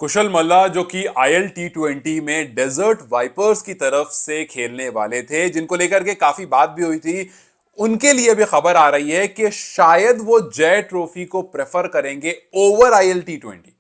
कुशल मल्ला जो कि IL T20 में डेजर्ट वाइपर्स की तरफ से खेलने वाले थे, जिनको लेकर के काफी बात भी हुई थी। उनके लिए भी खबर आ रही है कि शायद वो जय ट्रॉफी को प्रेफर करेंगे ओवर IL T20।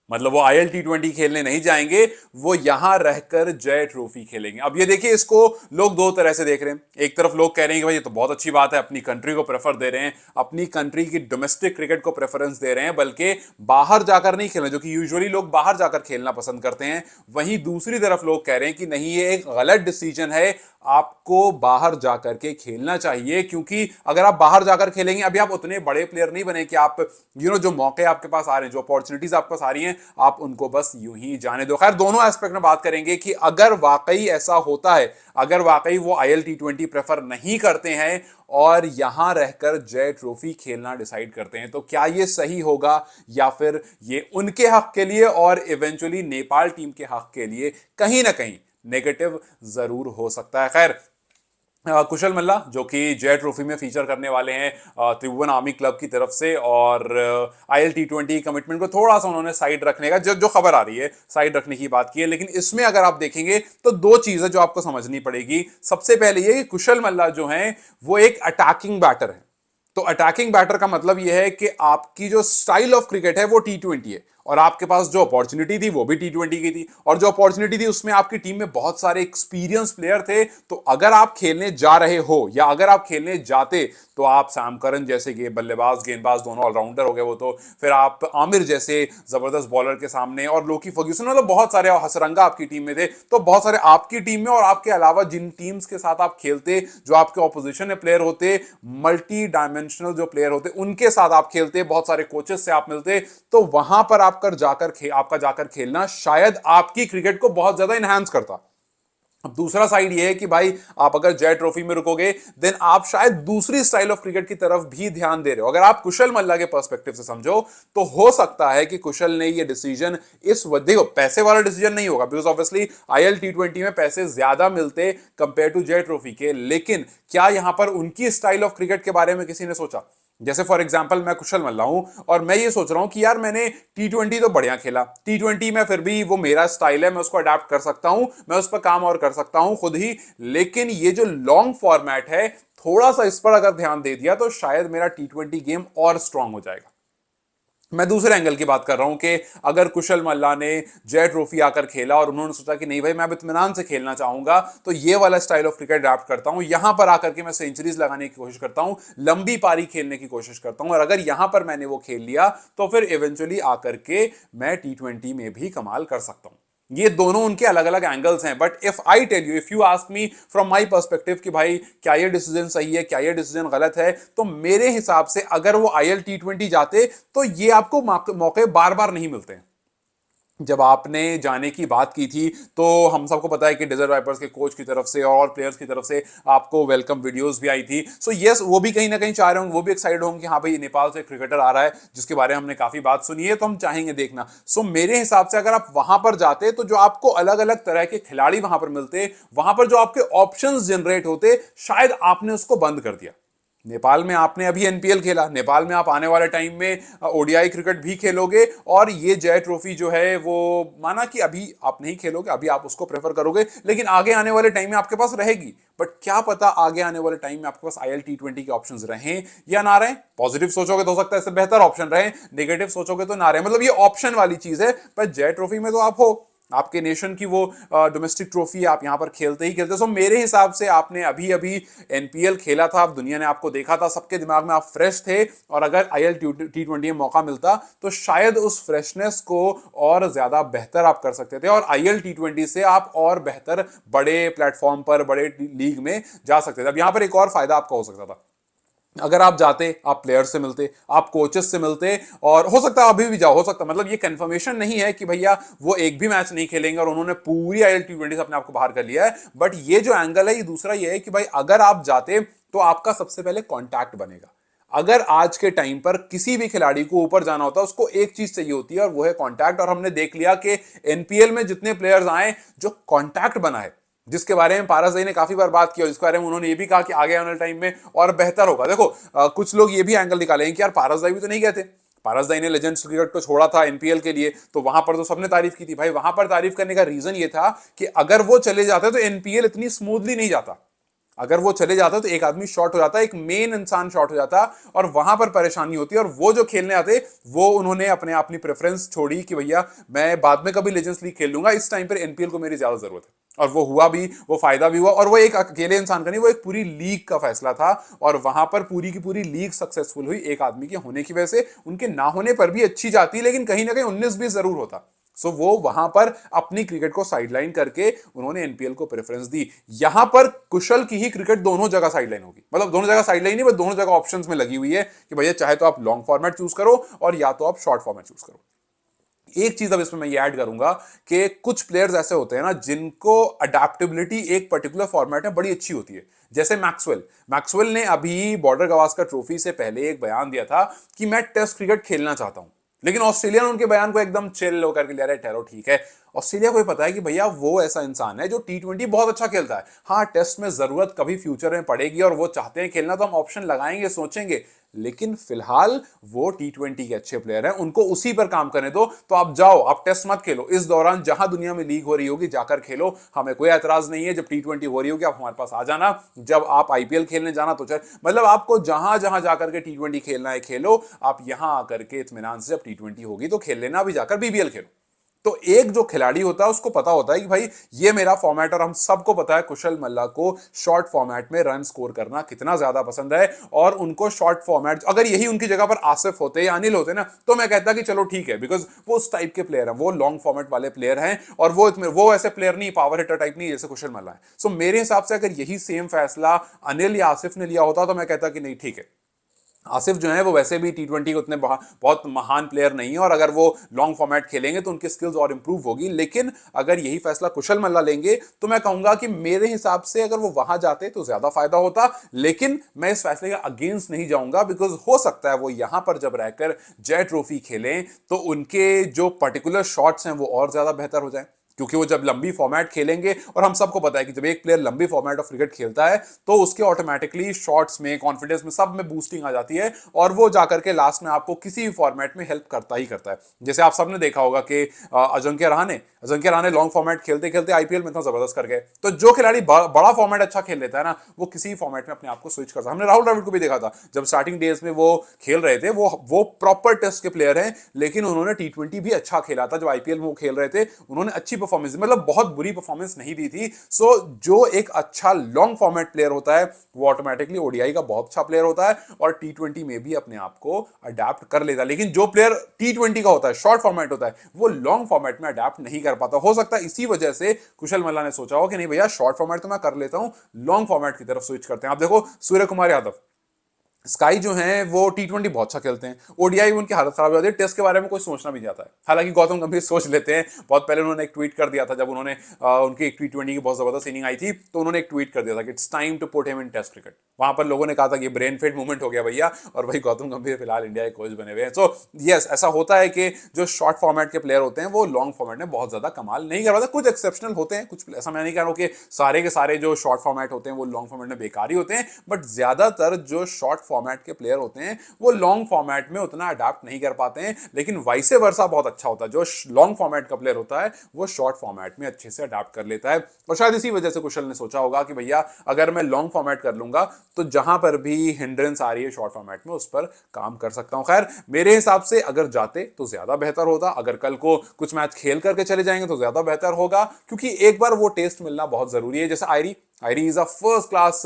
मतलब वो IL T20 खेलने नहीं जाएंगे, वो यहां रहकर जय ट्रॉफी खेलेंगे। अब ये देखिए, इसको लोग दो तरह से देख रहे हैं। एक तरफ लोग कह रहे हैं कि भाई ये तो बहुत अच्छी बात है, अपनी कंट्री को प्रेफर दे रहे हैं, अपनी कंट्री की डोमेस्टिक क्रिकेट को प्रेफरेंस दे रहे हैं, बल्कि बाहर जाकर नहीं खेलना, जो कि यूजुअली लोग बाहर जाकर खेलना पसंद करते हैं। वहीं दूसरी तरफ लोग कह रहे हैं कि नहीं, ये एक गलत डिसीजन है, आपको बाहर जाकर के खेलना चाहिए, क्योंकि अगर आप बाहर जाकर खेलेंगे, अभी आप उतने बड़े प्लेयर नहीं बने कि आप जो मौके आपके पास आ रहे हैं, जो अपॉर्चुनिटीज आपके पास आ रही हैं, आप उनको बस यूं ही जाने दो। खैर, दोनों एस्पेक्ट में बात करेंगे कि अगर वाकई ऐसा होता है, अगर वाकई वो IL T20 प्रेफर नहीं करते हैं और यहां रहकर जय ट्रॉफी खेलना डिसाइड करते हैं, तो क्या ये सही होगा, या फिर ये उनके हक के लिए और इवेंचुअली नेपाल टीम के हक के लिए कहीं ना कहीं नेगेटिव जरूर हो सकता है। खैर, कुशल मल्ला जो कि जय ट्रॉफी में फीचर करने वाले हैं त्रिभुवन आर्मी क्लब की तरफ से, और IL T20 कमिटमेंट को थोड़ा सा उन्होंने साइड रखने का, जो जो खबर आ रही है, साइड रखने की बात की है। लेकिन इसमें अगर आप देखेंगे तो दो चीजें जो आपको समझनी पड़ेगी। सबसे पहले ये कि कुशल मल्ला जो हैं वो एक अटैकिंग बैटर है। तो अटैकिंग बैटर का मतलब यह है कि आपकी जो स्टाइल ऑफ क्रिकेट है वो T20 है, और आपके पास जो अपॉर्चुनिटी थी वो भी T20 की थी, और जो अपॉर्चुनिटी थी उसमें आपकी टीम में बहुत सारे एक्सपीरियंस प्लेयर थे। तो अगर आप खेलने जा रहे हो, या अगर आप खेलने जाते, तो आप सैम करन जैसे कि बल्लेबाज गेंदबाज दोनों ऑलराउंडर हो गए वो तो, फिर आप आमिर जैसे जबरदस्त बॉलर के सामने, और लोकी फर्ग्यूसन, मतलब बहुत सारे, और हसरंगा आपकी टीम में थे। तो बहुत सारे आपकी टीम में, और आपके अलावा जिन टीम्स के साथ आप खेलते, जो आपके ऑपोजिशन में प्लेयर होते, मल्टी डायमेंशनल जो प्लेयर होते, उनके साथ आप खेलते, बहुत सारे कोचेस से आप मिलते, तो वहां पर आपका जाकर खेलना शायद आपकी क्रिकेट को बहुत ज्यादा इंहांस करता। अब दूसरा साइड ये है कि भाई, आप अगर जय ट्रॉफी में रुकोगे, देन आप शायद दूसरी स्टाइल ऑफ क्रिकेट की तरफ भी ध्यान दे रहे हो। अगर आप कुशल मल्ला के पर्सपेक्टिव से समझो, तो हो सकता है कि कुशल ने ये डिसीजन, देखो, पैसे वाला डिसीजन नहीं होगा, बिकॉज ऑब्वियसली IL T20 में पैसे ज्यादा मिलते कंपेयर टू जय ट्रॉफी के। लेकिन क्या यहां पर उनकी स्टाइल ऑफ क्रिकेट के बारे में किसी ने सोचा? जैसे फॉर एग्जाम्पल, मैं कुशल मल्ला हूं, और मैं ये सोच रहा हूं कि यार, मैंने T20 तो बढ़िया खेला, T20 में फिर भी वो मेरा स्टाइल है, मैं उसको अडेप्ट कर सकता हूं, मैं उस पर काम और कर सकता हूं खुद ही। लेकिन ये जो लॉन्ग फॉर्मेट है, थोड़ा सा इस पर अगर ध्यान दे दिया, तो शायद मेरा T20 गेम और स्ट्रांग हो जाएगा। मैं दूसरे एंगल की बात कर रहा हूं कि अगर कुशल मल्ला ने जय ट्रॉफी आकर खेला, और उन्होंने सोचा कि नहीं भाई, मैं अब इत्मीनान से खेलना चाहूंगा, तो ये वाला स्टाइल ऑफ क्रिकेट अडॉप्ट करता हूं, यहां पर आकर के मैं सेंचुरीज लगाने की कोशिश करता हूं, लंबी पारी खेलने की कोशिश करता हूं, और अगर यहां पर मैंने वो खेल लिया, तो फिर इवेंचुअली आकर के मैं T20 में भी कमाल कर सकता हूं। ये दोनों उनके अलग अलग एंगल्स हैं। But if I tell you, if you ask me from my perspective कि भाई, क्या ये डिसीजन सही है, क्या ये डिसीजन गलत है, तो मेरे हिसाब से अगर वो IL T20 जाते, तो ये आपको मौके बार बार नहीं मिलते हैं। जब आपने जाने की बात की थी, तो हम सबको पता है कि डेजर्ट वाइपर्स के कोच की तरफ से और प्लेयर्स की तरफ से आपको वेलकम वीडियोस भी आई थी। सो यस, वो भी कहीं ना कहीं चाह रहे होंगे, वो भी एक्साइटेड होंगे कि हाँ भाई, नेपाल से क्रिकेटर आ रहा है जिसके बारे में हमने काफी बात सुनी है, तो हम चाहेंगे देखना। सो मेरे हिसाब से अगर आप वहां पर जाते, तो जो आपको अलग अलग तरह के खिलाड़ी वहां पर मिलते, वहां पर जो आपके ऑप्शंस जनरेट होते, शायद आपने उसको बंद कर दिया। नेपाल में आपने अभी NPL खेला, नेपाल में आप आने वाले टाइम में ODI क्रिकेट भी खेलोगे, और ये जय ट्रॉफी जो है वो, माना कि अभी आप नहीं खेलोगे, अभी आप उसको प्रेफर करोगे, लेकिन आगे आने वाले टाइम में आपके पास रहेगी। बट क्या पता आगे आने वाले टाइम में आपके पास IL T20 के ऑप्शंस रहें या ना रहें। पॉजिटिव सोचोगे तो हो सकता है इससे बेहतर ऑप्शन रहे, नेगेटिव सोचोगे तो ना रहे। मतलब ये ऑप्शन वाली चीज है। पर जय ट्रॉफी में तो आप हो, आपके नेशन की वो डोमेस्टिक ट्रॉफी है, आप यहां पर खेलते ही खेलते। सो मेरे हिसाब से आपने अभी अभी NPL खेला था, दुनिया ने आपको देखा था, सबके दिमाग में आप फ्रेश थे, और अगर IL T20 में मौका मिलता, तो शायद उस फ्रेशनेस को और ज्यादा बेहतर आप कर सकते थे, और IL T20 से आप और बेहतर बड़े प्लेटफॉर्म पर, बड़े लीग में जा सकते थे। अब यहां पर एक और फायदा आपका हो सकता था, अगर आप जाते, आप प्लेयर से मिलते, आप कोचेस से मिलते, और हो सकता है अभी भी जाओ, हो सकता, मतलब ये कंफर्मेशन नहीं है कि भैया वो एक भी मैच नहीं खेलेंगे और उन्होंने पूरी IL T20 से अपने आप को बाहर कर लिया है। बट ये जो एंगल है, ये दूसरा ये है कि भाई, अगर आप जाते, तो आपका सबसे पहले कॉन्टैक्ट बनेगा। अगर आज के टाइम पर किसी भी खिलाड़ी को ऊपर जाना होता है, उसको एक चीज चाहिए होती है, और वो है कॉन्टैक्ट। और हमने देख लिया कि NPL में जितने प्लेयर्स आए, जो कॉन्टैक्ट बना है, जिसके बारे में पारस भाई ने काफी बार बात की, और इसके बारे में उन्होंने ये भी कहा कि आगे आने वाले टाइम में और बेहतर होगा। देखो, कुछ लोग ये भी एंगल निकालेंगे कि यार, पारस भाई भी तो नहीं गए थे, पारसदाई ने लेजेंड्स क्रिकेट को छोड़ा था एनपीएल के लिए, तो वहां पर तो सबने तारीफ की थी भाई। वहां पर तारीफ करने का रीजन ये था कि अगर वो चले जाते तो एनपीएल इतनी स्मूथली नहीं जाता। अगर वो चले जाता तो एक आदमी शॉर्ट हो जाता, एक मेन इंसान शॉर्ट हो जाता, और वहां पर परेशानी होती। और वो जो खेलने आते, वो उन्होंने अपनी प्रेफरेंस छोड़ी कि भैया मैं बाद में कभी लेजेंड्स लीग खेल लूंगा, इस टाइम पर एनपीएल को मेरी ज्यादा जरूरत है। और वो हुआ भी, वो फायदा भी हुआ। और वो एक अकेले इंसान का नहीं, वो एक पूरी लीग का फैसला था। और वहां पर पूरी की पूरी लीग सक्सेसफुल हुई एक आदमी के होने की वजह से। उनके ना होने पर भी अच्छी जाती, लेकिन कहीं ना कहीं 19-20 जरूर होता। सो वो वहां पर अपनी क्रिकेट को साइडलाइन करके उन्होंने एनपीएल को प्रेफरेंस दी। यहां पर कुशल की ही क्रिकेट दोनों जगह साइडलाइन होगी, मतलब दोनों जगह साइडलाइन नहीं, बस दोनों जगह ऑप्शंस में लगी हुई है कि भैया चाहे तो आप लॉन्ग फॉर्मेट चूज करो और या तो आप शॉर्ट फॉर्मेट चूज करो। एक चीज अब इसमें मैं ये ऐड करूंगा कि कुछ प्लेयर्स ऐसे होते हैं ना जिनको अडेप्टेबिलिटी एक पर्टिकुलर फॉर्मेट में बड़ी अच्छी होती है। जैसे मैक्सवेल ने अभी बॉर्डर गवास्कर ट्रॉफी से पहले एक बयान दिया था कि मैं टेस्ट क्रिकेट खेलना चाहता हूं। लेकिन ऑस्ट्रेलिया ने उनके बयान को एकदम चिल होकर के लिया, अरे ठहरो ठीक है। ऑस्ट्रेलिया को भी पता है कि भैया वो ऐसा इंसान है जो टी20 बहुत अच्छा खेलता है, हाँ टेस्ट में जरूरत कभी फ्यूचर में पड़ेगी और वो चाहते हैं खेलना, तो हम ऑप्शन लगाएंगे, सोचेंगे। लेकिन फिलहाल वो टी20 के अच्छे प्लेयर हैं, उनको उसी पर काम करने दो। तो आप जाओ, आप टेस्ट मत खेलो, इस दौरान जहां दुनिया में लीग हो रही होगी जाकर खेलो, हमें कोई एतराज नहीं है। जब टी20 हो रही होगी आप हमारे पास आ जाना, जब आप आईपीएल खेलने जाना तो चल, मतलब आपको जहां जहां जाकर के टी20 खेलना है खेलो, आप यहां आकर के इत्मीनान से जब टी20 होगी तो खेल लेना, भी जाकर बीबीएल खेलो। तो एक जो खिलाड़ी होता है उसको पता होता है कि भाई ये मेरा फॉर्मेट, और हम सबको पता है कुशल मल्ला को शॉर्ट फॉर्मेट में रन स्कोर करना कितना ज्यादा पसंद है। और उनको शॉर्ट फॉर्मेट, अगर यही उनकी जगह पर आसिफ होते या अनिल होते ना, तो मैं कहता कि चलो ठीक है, बिकॉज वो उस टाइप के प्लेयर हैं, वो लॉन्ग फॉर्मेट वाले प्लेयर हैं। और वो ऐसे प्लेयर नहीं, पावर हिटर टाइप नहीं जैसे कुशल मल्ला है। सो मेरे हिसाब से अगर यही सेम फैसला अनिल या आसिफ ने लिया होता तो मैं कहता कि नहीं ठीक है, आसिफ जो है वो वैसे भी टी20 के उतने बहुत महान प्लेयर नहीं है, और अगर वो लॉन्ग फॉर्मेट खेलेंगे तो उनकी स्किल्स और इंप्रूव होगी। लेकिन अगर यही फैसला कुशल मल्ला लेंगे तो मैं कहूंगा कि मेरे हिसाब से अगर वो वहां जाते तो ज्यादा फायदा होता। लेकिन मैं इस फैसले का अगेंस्ट नहीं जाऊंगा, बिकॉज हो सकता है वो यहां पर जब रहकर जय ट्रॉफी खेलें तो उनके जो पर्टिकुलर शॉट्स हैं वो और ज्यादा बेहतर हो जाए। क्योंकि वो जब लंबी फॉर्मेट खेलेंगे, और हम सबको पता है कि जब एक प्लेयर लंबी फॉर्मेट ऑफ क्रिकेट खेलता है तो उसके ऑटोमेटिकली शॉट्स में, कॉन्फिडेंस में, सब में बूस्टिंग आ जाती है, और वो जाकर के लास्ट में आपको किसी भी फॉर्मेट में हेल्प करता ही करता है। जैसे आप सबने देखा होगा कि अजिंक्य रहाणे लॉन्ग फॉर्मेट खेलते खेलते आईपीएल में इतना जबरदस्त कर गए। तो जो खिलाड़ी बड़ा फॉर्मेट अच्छा खेल लेता है ना, वो किसी फॉर्मेट में अपने आप को स्विच करता है। हमने राहुल द्रविड़ को भी देखा था, जब स्टार्टिंग डेज में वो खेल रहे थे, वो प्रॉपर टेस्ट के प्लेयर हैं, लेकिन उन्होंने टी20 भी अच्छा खेला था। जब आईपीएल में वो खेल रहे थे उन्होंने अच्छी परफॉर्मेंस, मतलब बहुत बुरी परफॉर्मेंस नहीं दी थी। सो जो एक अच्छा लॉन्ग फॉर्मेट प्लेयर होता है वो ऑटोमेटिकली ओडीआई का बहुत अच्छा प्लेयर होता है, और टी20 में भी अपने आप को अडेप्ट कर लेता है। लेकिन जो प्लेयर टी20 का होता है, शॉर्ट फॉर्मेट होता है, वो लॉन्ग फॉर्मेट में अडेप्ट नहीं कर पाता। हो सकता है इसी वजह से कुशल मल्ला ने सोचा हो कि नहीं भैया शॉर्ट फॉर्मेट तो मैं कर लेता हूं, लॉन्ग फॉर्मेट की तरफ स्विच करते हैं। आप देखो सूर्य कुमार यादव, स्काई जो है वो टी20 बहुत अच्छा खेलते हैं, ओडीआई उनकी हालत खराब हो जाती है, टेस्ट के बारे में कोई सोचना भी नहीं आता है। हालांकि गौतम गंभीर सोच लेते हैं। बहुत पहले उन्होंने एक ट्वीट कर दिया था, जब उन्होंने उनकी एक टी20 की बहुत जबरदस्त इनिंग आई थी, तो उन्होंने एक ट्वीट कर दिया था कि it's time to put him in test cricket. वहां पर लोगों ने कहा था कि ब्रेन फेड मूवमेंट हो गया भैया, और वही गौतम गंभीर फिलहाल इंडिया के कोच बने हुए हैं। सो यस, ऐसा होता है कि जो शॉर्ट फॉर्मेट के प्लेयर होते हैं वो लॉन्ग फॉर्मेट में बहुत ज्यादा कमाल नहीं कर पाते। कुछ एक्सेप्शनल होते हैं, कुछ ऐसा मैं नहीं कह रहा हूं कि सारे के सारे जो शॉर्ट फॉर्मेट होते हैं वो लॉन्ग फॉर्मेट में बेकार ही होते हैं, बट ज्यादातर जो शॉर्ट फॉर्मेट के प्लेयर होते हैं वो लॉन्ग फॉर्मेट में उतना अडाप्ट नहीं कर पाते हैं। लेकिन वाइसे वर्सा बहुत अच्छा होता है, जो लॉन्ग फॉर्मेट का प्लेयर होता है वो शॉर्ट फॉर्मेट में अच्छे से अडाप्ट कर लेता है। और शायद इसी वजह से कुशल ने सोचा होगा कि भैया अगर मैं लॉन्ग फॉर्मेट कर लूंगा तो जहां पर भी हिंड्रेंस आ रही है शॉर्ट फॉर्मेट में उस पर काम कर सकता हूं। खैर मेरे हिसाब से अगर जाते तो ज्यादा बेहतर होता, अगर कल को कुछ मैच खेल करके चले जाएंगे तो ज्यादा बेहतर होगा, क्योंकि एक बार वो टेस्ट मिलना बहुत जरूरी है। जैसे आयरी is a first class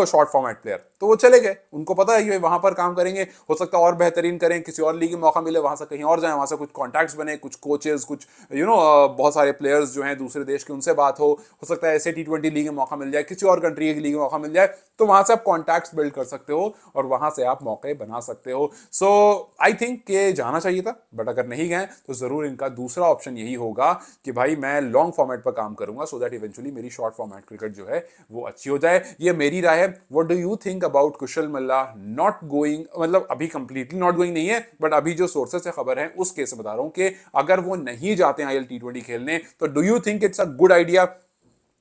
short format player, तो वो चले गए, उनको पता है कि वहां पर काम करेंगे, हो सकता है और बेहतरीन करें, किसी और लीग में मौका मिले, वहां से कहीं और जाएं, वहां से कुछ कॉन्टैक्ट्स बने, कुछ कोचेस, कुछ बहुत सारे प्लेयर्स जो हैं दूसरे देश के, उनसे बात हो सकता है ऐसे टी20 लीग में मौका मिल जाए, किसी और कंट्री की लीग में मौका मिल जाए, तो वहां से आप कॉन्टैक्ट्स बिल्ड कर सकते हो और वहां से आप मौके बना सकते हो। सो आई थिंक कि जाना चाहिए था, बट अगर नहीं गए तो जरूर इनका दूसरा ऑप्शन यही होगा कि भाई मैं लॉन्ग फॉर्मेट पर काम करूंगा, सो दैट इवेंचुअली मेरी शॉर्ट फॉर्मेट क्रिकेट जो है वो अच्छी हो जाए। ये मेरी राय है। What do you think about Kusal Malla not going, मतलब अभी कंप्लीटली नॉट गोइंग नहीं है, बट अभी जो सोर्सेज से खबर है उस केस में बता रहा हूं कि अगर वो नहीं जाते हैं आईएल टी20 खेलने, तो do you think it's a good idea,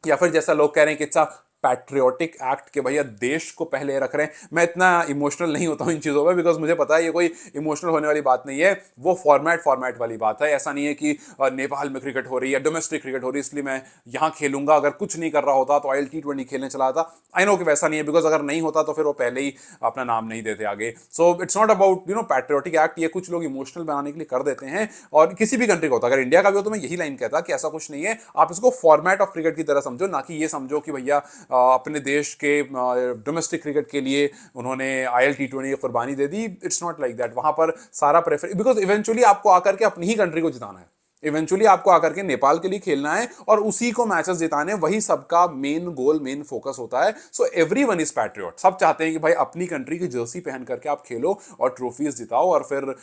या फिर जैसा लोग कह रहे हैं कि इट्स अ पैट्रियोटिक एक्ट के भैया देश को पहले रख रहे हैं। मैं इतना इमोशनल नहीं होता हूं इन चीज़ों पे, बिकॉज मुझे पता है ये कोई इमोशनल होने वाली बात नहीं है, वो फॉर्मेट वाली बात है। ऐसा नहीं है कि नेपाल में क्रिकेट हो रही है, डोमेस्टिक क्रिकेट हो रही है, इसलिए मैं यहां खेलूंगा, अगर कुछ नहीं कर रहा होता तो आईएल T20 खेलने चला था। आई नो कि वैसा नहीं है, बिकॉज अगर नहीं होता तो फिर वो पहले ही अपना नाम नहीं देते आगे। So it's not about patriotic act, ये कुछ लोग इमोशनल बनाने के लिए कर देते हैं, और किसी भी कंट्री का होता, अगर इंडिया का भी हो तो मैं यही लाइन कहता कि ऐसा कुछ नहीं है। आप इसको फॉर्मेट ऑफ क्रिकेट की तरह समझो, ना कि ये समझो कि भैया अपने देश के डोमेस्टिक क्रिकेट के लिए उन्होंने आईएल T20 की कुर्बानी दे दी। It's not like that. वहां पर सारा प्रेफर, बिकॉज इवेंचुअली आपको आकर के अपनी ही कंट्री को जिताना है, इवेंचुअली आपको आकर के नेपाल के लिए खेलना है और उसी को मैचेस जिताने, वही सबका मेन गोल, मेन फोकस होता है। सो एवरीवन इज पैट्रियट, सब चाहते हैं कि भाई अपनी कंट्री की जर्सी पहन करके आप खेलो और ट्रॉफीज जिताओ और फिर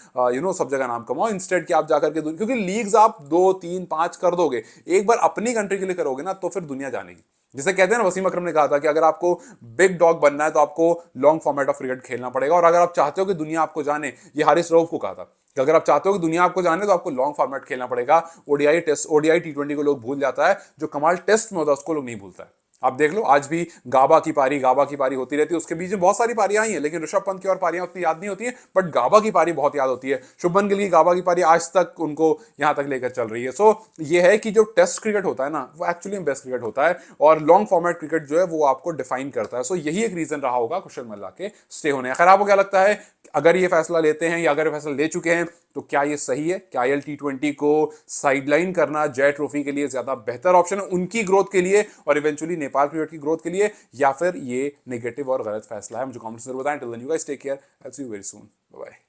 सब जगह नाम कमाओ, इंस्टेड कि आप जाकर के, क्योंकि लीग्स आप 2 3 5 कर दोगे, एक बार अपनी कंट्री के लिए करोगे ना तो फिर दुनिया जानेगी। जिसे कहते हैं ना, वसीम अकरम ने कहा था कि अगर आपको बिग डॉग बनना है तो आपको लॉन्ग फॉर्मेट ऑफ क्रिकेट खेलना पड़ेगा, और अगर आप चाहते हो कि दुनिया आपको जाने, ये हारिस रऊफ को कहा था कि अगर आप चाहते हो कि दुनिया आपको जाने तो आपको लॉन्ग फॉर्मेट खेलना पड़ेगा। ओडीआई टेस्ट, ओडीआई T20 को लोग भूल जाता है, जो कमाल टेस्ट में होता है उसको लोग नहीं भूलता है। आप देख लो, आज भी गाबा की पारी होती रहती है, उसके बीच में बहुत सारी पारियां आई हैं, लेकिन ऋषभ पंत की और पारियां उतनी याद नहीं होती हैं, बट गाबा की पारी बहुत याद होती है। शुभमन गिल की गाबा की पारी आज तक उनको यहां तक लेकर चल रही है। सो ये है कि जो टेस्ट क्रिकेट होता है ना, वो एक्चुअली बेस्ट क्रिकेट होता है, और लॉन्ग फॉर्मेट क्रिकेट जो है वो आपको डिफाइन करता है। सो यही एक रीजन रहा होगा कुशल मल्ला के स्टे होने। खैर, आपको क्या लगता है, अगर ये फैसला लेते हैं या अगर ये फैसला ले चुके हैं तो क्या ये सही है? क्या आईएल T20 को साइडलाइन करना जय ट्रॉफी के लिए ज्यादा बेहतर ऑप्शन है उनकी ग्रोथ के लिए और इवेंचुअली नेपाल क्रिकेट की ग्रोथ के लिए, या फिर ये नेगेटिव और गलत फैसला है? मुझे कमेंट्स में बताएं। Till then you guys take care, I will see you very soon, bye bye.